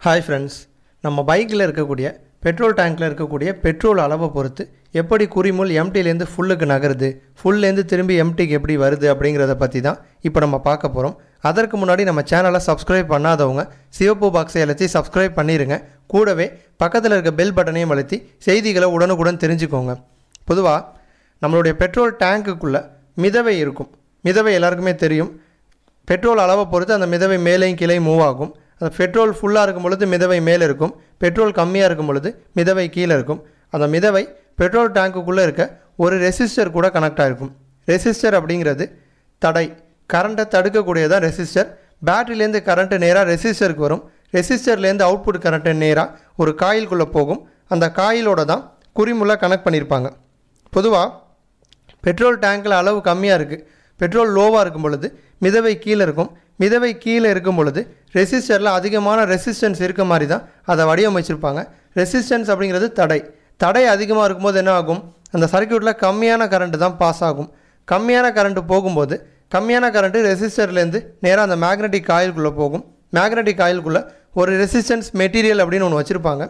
Hi friends, நம்ம பைக்கில் இருக்கக்கூடிய பெட்ரோல் டேங்க்கில் இருக்கக்கூடிய பெட்ரோல் அளவை பொறுத்து எப்படி குறிமுள் எம்டிலேருந்து ஃபுல்லுக்கு நகருது, ஃபுல்லேருந்து திரும்பி எம்டிக்கு எப்படி வருது அப்படிங்கிறத பற்றி தான் இப்போ நம்ம பார்க்க போகிறோம். அதற்கு முன்னாடி நம்ம சேனலை சப்ஸ்கிரைப் பண்ணாதவங்க சிவப்பு பாக்ஸை அழைச்சி சப்ஸ்கிரைப் பண்ணிடுங்க. கூடவே பக்கத்தில் இருக்க பெல் பட்டனையும் அழுத்தி செய்திகளை உடனுக்குடன் தெரிஞ்சுக்கோங்க. பொதுவாக நம்மளுடைய பெட்ரோல் டேங்க்குள்ளே மிதவை இருக்கும். மிதவை எல்லாருக்குமே தெரியும். பெட்ரோல் அளவை பொறுத்து அந்த மிதவை மேலேயும் கீழே மூவ் ஆகும். அந்த பெட்ரோல் ஃபுல்லாக இருக்கும் பொழுது மிதவை மேலே இருக்கும், பெட்ரோல் கம்மியாக இருக்கும் பொழுது மிதவை கீழே இருக்கும். அந்த மிதவை பெட்ரோல் டேங்க்குள்ளே இருக்க ஒரு ரெசிஸ்டர் கூட கனெக்ட் ஆகிருக்கும். ரெசிஸ்டர் அப்படிங்கிறது தடை, கரண்ட்டை தடுக்கக்கூடியதான் ரெசிஸ்டர். பேட்டரியிலேருந்து கரண்ட்டு நேராக ரெசிஸ்டருக்கு வரும். ரெசிஸ்டர்லேருந்து அவுட்புட் கரண்ட்டு நேராக ஒரு காயிலுக்குள்ளே போகும். அந்த காயிலோட தான் குறிமுள்ள கனெக்ட் பண்ணியிருப்பாங்க. பொதுவாக பெட்ரோல் டேங்க்கில் அளவு கம்மியாக இருக்குது, பெட்ரோல் லோவாக இருக்கும் பொழுது மிதவை கீழே இருக்கும். மிதவை கீழே இருக்கும் பொழுது ரெசிஸ்டரில் அதிகமான ரெசிஸ்டன்ஸ் இருக்க மாதிரி தான் அதை வடிவமைச்சிருப்பாங்க. ரெசிஸ்டன்ஸ் அப்படிங்கிறது தடை. தடை அதிகமாக இருக்கும்போது என்ன ஆகும், அந்த சர்க்யூட்டில் கம்மியான கரண்ட்டு தான் பாஸ் ஆகும். கம்மியான கரண்ட்டு போகும்போது கம்மியான கரண்ட்டு ரெசிஸ்டர்லேருந்து நேராக அந்த மேக்னெட்டிக் காயிலுக்குள்ளே போகும். மேக்னெட்டிக் காயிலுக்குள்ளே ஒரு ரெசிஸ்டன்ஸ் மெட்டீரியல் அப்படின்னு ஒன்று வச்சுருப்பாங்க.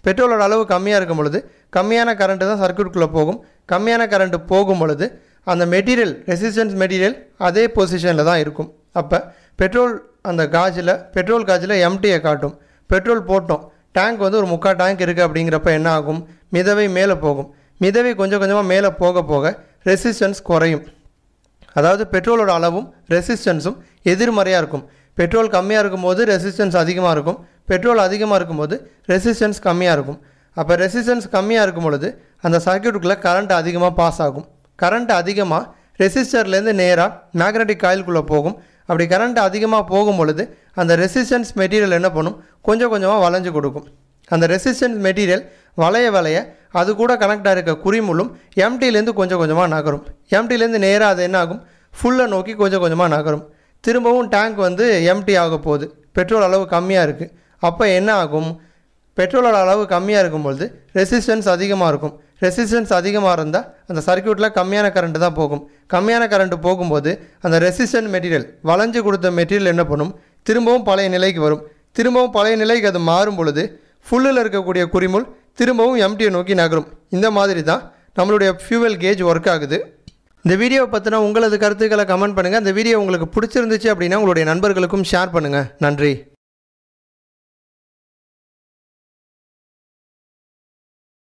பெட்ரோலோட அளவு கம்மியாக இருக்கும் பொழுது கம்மியான கரண்ட்டு தான் சர்க்யூட்டுக்குள்ளே போகும். கம்மியான கரண்ட்டு போகும் பொழுது அந்த மெட்டீரியல், ரெசிஸ்டன்ஸ் மெட்டீரியல் அதே பொசிஷனில் தான் இருக்கும். அப்போ பெட்ரோல் அந்த பெட்ரோல் காஜில் எம்டியை காட்டும். பெட்ரோல் போட்டோம், டேங்க் ஒரு 3/4 டேங்க் இருக்குது அப்படிங்கிறப்ப என்ன ஆகும், மிதவை மேலே போகும். மிதவை கொஞ்சம் கொஞ்சமாக மேலே போக போக ரெசிஸ்டன்ஸ் குறையும். அதாவது பெட்ரோலோட அளவும் ரெசிஸ்டன்ஸும் எதிர்மறையாக இருக்கும். பெட்ரோல் கம்மியாக இருக்கும்போது ரெசிஸ்டன்ஸ் அதிகமாக இருக்கும், பெட்ரோல் அதிகமாக இருக்கும்போது ரெசிஸ்டன்ஸ் கம்மியாக இருக்கும். அப்போ ரெசிஸ்டன்ஸ் கம்மியாக இருக்கும் பொழுது அந்த சர்க்யூட்டுக்குள்ளே கரண்ட் அதிகமாக பாஸ் ஆகும். கரண்ட் அதிகமாக ரெசிஸ்டர்லேருந்து நேராக மேக்னெட்டிக் காயிலுக்குள்ளே போகும். அப்படி கரண்ட் அதிகமாக போகும் பொழுது அந்த ரெசிஸ்டன்ஸ் மெட்டீரியல் என்ன பண்ணும், கொஞ்சம் கொஞ்சமாக வளைஞ்சு கொடுக்கும். அந்த ரெசிஸ்டன்ஸ் மெட்டீரியல் வளைய அது கூட கனெக்டாக இருக்க குறிமுள்ளும் எம்டிலேருந்து கொஞ்சம் கொஞ்சமாக நகரும். எம்டிலேருந்து நேராக அது என்ன ஆகும், ஃபுல்லை நோக்கி கொஞ்சம் கொஞ்சமாக நகரும். திரும்பவும் டேங்க் எம்டி ஆக போகுது. பெட்ரோல் அளவு கம்மியாக இருக்குது. அப்போ என்ன ஆகும், பெட்ரோலோட அளவு கம்மியாக இருக்கும்பொழுது ரெசிஸ்டன்ஸ் அதிகமாக இருக்கும். ரெசிஸ்டன்ஸ் அதிகமாக இருந்தால் அந்த சர்க்யூட்டில் கம்மியான கரண்ட்டு தான் போகும். கம்மியான கரண்ட்டு போகும்போது அந்த ரெசிஸ்டன்ட் மெட்டீரியல், வளைஞ்சு கொடுத்த மெட்டீரியல் என்ன பண்ணும், திரும்பவும் பழைய நிலைக்கு வரும். திரும்பவும் பழைய நிலைக்கு அது மாறும் பொழுது ஃபுல்லில் இருக்கக்கூடிய குறிமுள் திரும்பவும் எம்டியை நோக்கி நகரும். இந்த மாதிரி தான் நம்மளுடைய ஃபியூவல் கேஜ் ஒர்க் ஆகுது. இந்த வீடியோவை பற்றினா உங்களது கருத்துக்களை கமெண்ட் பண்ணுங்கள். இந்த வீடியோ உங்களுக்கு பிடிச்சிருந்துச்சு அப்படின்னா உங்களுடைய நண்பர்களுக்கும் ஷேர் பண்ணுங்கள். நன்றி.